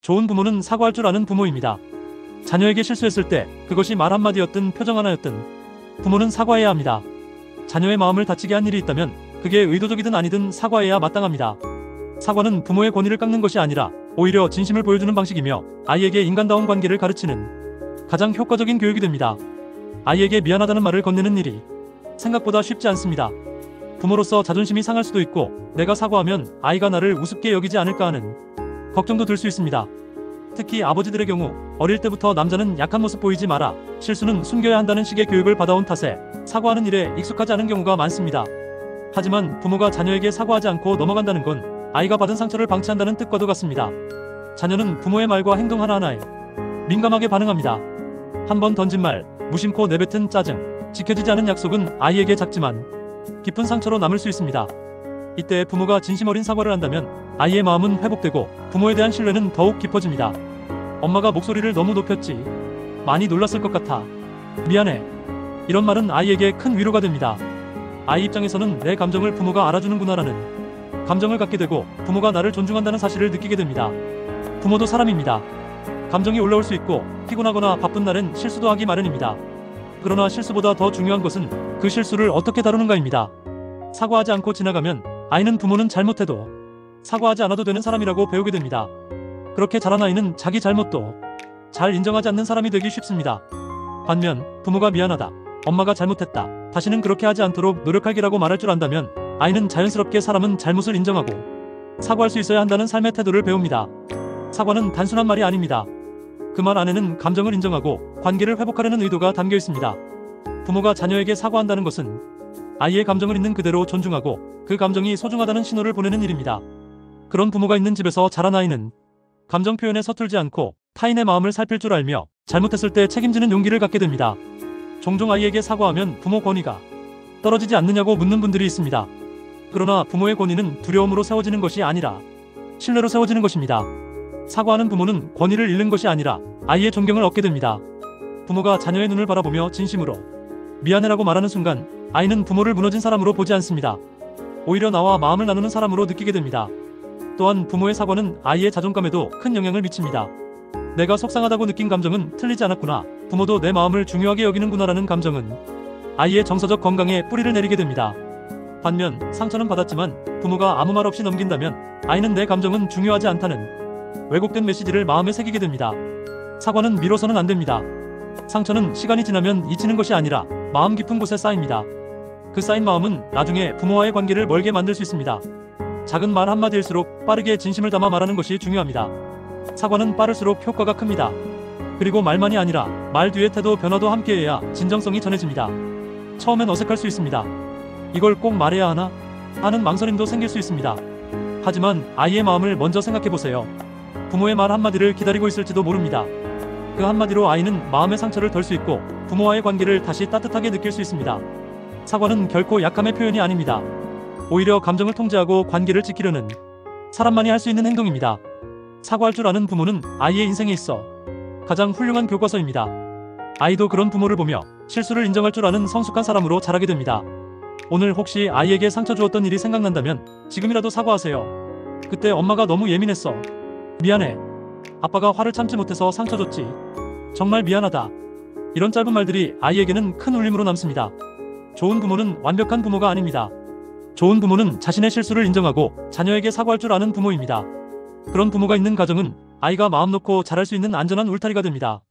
좋은 부모는 사과할 줄 아는 부모입니다. 자녀에게 실수했을 때 그것이 말 한마디였든 표정 하나였든 부모는 사과해야 합니다. 자녀의 마음을 다치게 한 일이 있다면 그게 의도적이든 아니든 사과해야 마땅합니다. 사과는 부모의 권위를 깎는 것이 아니라 오히려 진심을 보여주는 방식이며 아이에게 인간다운 관계를 가르치는 가장 효과적인 교육이 됩니다. 아이에게 미안하다는 말을 건네는 일이 생각보다 쉽지 않습니다. 부모로서 자존심이 상할 수도 있고 내가 사과하면 아이가 나를 우습게 여기지 않을까 하는 걱정도 들 수 있습니다. 특히 아버지들의 경우 어릴 때부터 남자는 약한 모습 보이지 마라, 실수는 숨겨야 한다는 식의 교육을 받아온 탓에 사과하는 일에 익숙하지 않은 경우가 많습니다. 하지만 부모가 자녀에게 사과하지 않고 넘어간다는 건 아이가 받은 상처를 방치한다는 뜻과도 같습니다. 자녀는 부모의 말과 행동 하나하나에 민감하게 반응합니다. 한 번 던진 말, 무심코 내뱉은 짜증, 지켜지지 않은 약속은 아이에게 작지만 깊은 상처로 남을 수 있습니다. 이때 부모가 진심 어린 사과를 한다면 아이의 마음은 회복되고 부모에 대한 신뢰는 더욱 깊어집니다. 엄마가 목소리를 너무 높였지. 많이 놀랐을 것 같아. 미안해. 이런 말은 아이에게 큰 위로가 됩니다. 아이 입장에서는 내 감정을 부모가 알아주는구나라는 감정을 갖게 되고 부모가 나를 존중한다는 사실을 느끼게 됩니다. 부모도 사람입니다. 감정이 올라올 수 있고 피곤하거나 바쁜 날엔 실수도 하기 마련입니다. 그러나 실수보다 더 중요한 것은 그 실수를 어떻게 다루는가입니다. 사과하지 않고 지나가면 아이는 부모는 잘못해도 사과하지 않아도 되는 사람이라고 배우게 됩니다. 그렇게 자란 아이는 자기 잘못도 잘 인정하지 않는 사람이 되기 쉽습니다. 반면 부모가 미안하다, 엄마가 잘못했다, 다시는 그렇게 하지 않도록 노력할게라고 말할 줄 안다면 아이는 자연스럽게 사람은 잘못을 인정하고 사과할 수 있어야 한다는 삶의 태도를 배웁니다. 사과는 단순한 말이 아닙니다. 그 말 안에는 감정을 인정하고 관계를 회복하려는 의도가 담겨 있습니다. 부모가 자녀에게 사과한다는 것은 아이의 감정을 있는 그대로 존중하고 그 감정이 소중하다는 신호를 보내는 일입니다. 그런 부모가 있는 집에서 자란 아이는 감정 표현에 서툴지 않고 타인의 마음을 살필 줄 알며 잘못했을 때 책임지는 용기를 갖게 됩니다. 종종 아이에게 사과하면 부모 권위가 떨어지지 않느냐고 묻는 분들이 있습니다. 그러나 부모의 권위는 두려움으로 세워지는 것이 아니라 신뢰로 세워지는 것입니다. 사과하는 부모는 권위를 잃는 것이 아니라 아이의 존경을 얻게 됩니다. 부모가 자녀의 눈을 바라보며 진심으로 미안해라고 말하는 순간 아이는 부모를 무너진 사람으로 보지 않습니다. 오히려 나와 마음을 나누는 사람으로 느끼게 됩니다. 또한 부모의 사과는 아이의 자존감에도 큰 영향을 미칩니다. 내가 속상하다고 느낀 감정은 틀리지 않았구나, 부모도 내 마음을 중요하게 여기는구나라는 감정은 아이의 정서적 건강에 뿌리를 내리게 됩니다. 반면 상처는 받았지만 부모가 아무 말 없이 넘긴다면 아이는 내 감정은 중요하지 않다는 왜곡된 메시지를 마음에 새기게 됩니다. 사과는 미뤄서는 안 됩니다. 상처는 시간이 지나면 잊히는 것이 아니라 마음 깊은 곳에 쌓입니다. 그 쌓인 마음은 나중에 부모와의 관계를 멀게 만들 수 있습니다. 작은 말 한마디일수록 빠르게 진심을 담아 말하는 것이 중요합니다. 사과는 빠를수록 효과가 큽니다. 그리고 말만이 아니라 말 뒤의 태도 변화도 함께해야 진정성이 전해집니다. 처음엔 어색할 수 있습니다. 이걸 꼭 말해야 하나? 하는 망설임도 생길 수 있습니다. 하지만 아이의 마음을 먼저 생각해보세요. 부모의 말 한마디를 기다리고 있을지도 모릅니다. 그 한마디로 아이는 마음의 상처를 덜 수 있고 부모와의 관계를 다시 따뜻하게 느낄 수 있습니다. 사과는 결코 약함의 표현이 아닙니다. 오히려 감정을 통제하고 관계를 지키려는 사람만이 할 수 있는 행동입니다. 사과할 줄 아는 부모는 아이의 인생에 있어 가장 훌륭한 교과서입니다. 아이도 그런 부모를 보며 실수를 인정할 줄 아는 성숙한 사람으로 자라게 됩니다. 오늘 혹시 아이에게 상처 주었던 일이 생각난다면 지금이라도 사과하세요. 그때 엄마가 너무 예민했어. 미안해. 아빠가 화를 참지 못해서 상처 줬지. 정말 미안하다. 이런 짧은 말들이 아이에게는 큰 울림으로 남습니다. 좋은 부모는 완벽한 부모가 아닙니다. 좋은 부모는 자신의 실수를 인정하고 자녀에게 사과할 줄 아는 부모입니다. 그런 부모가 있는 가정은 아이가 마음 놓고 자랄 수 있는 안전한 울타리가 됩니다.